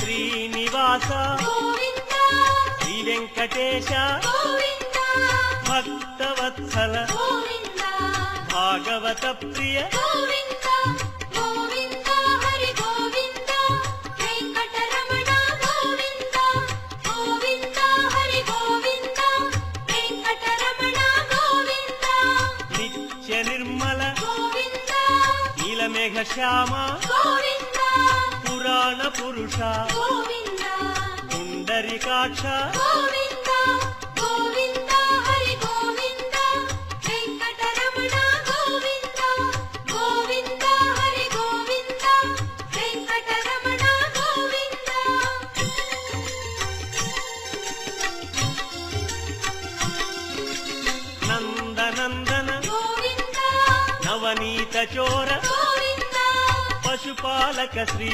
శ్రీనివాస శ్రీ వెంకటేశ భక్తవత్సల భాగవత ప్రియ నిత్య నిర్మల నీలమేఘ శ్యామ పురాణ పురుష పుండరీకాక్ష నందనందన నవనీత చోర పశుపాలక శ్రీ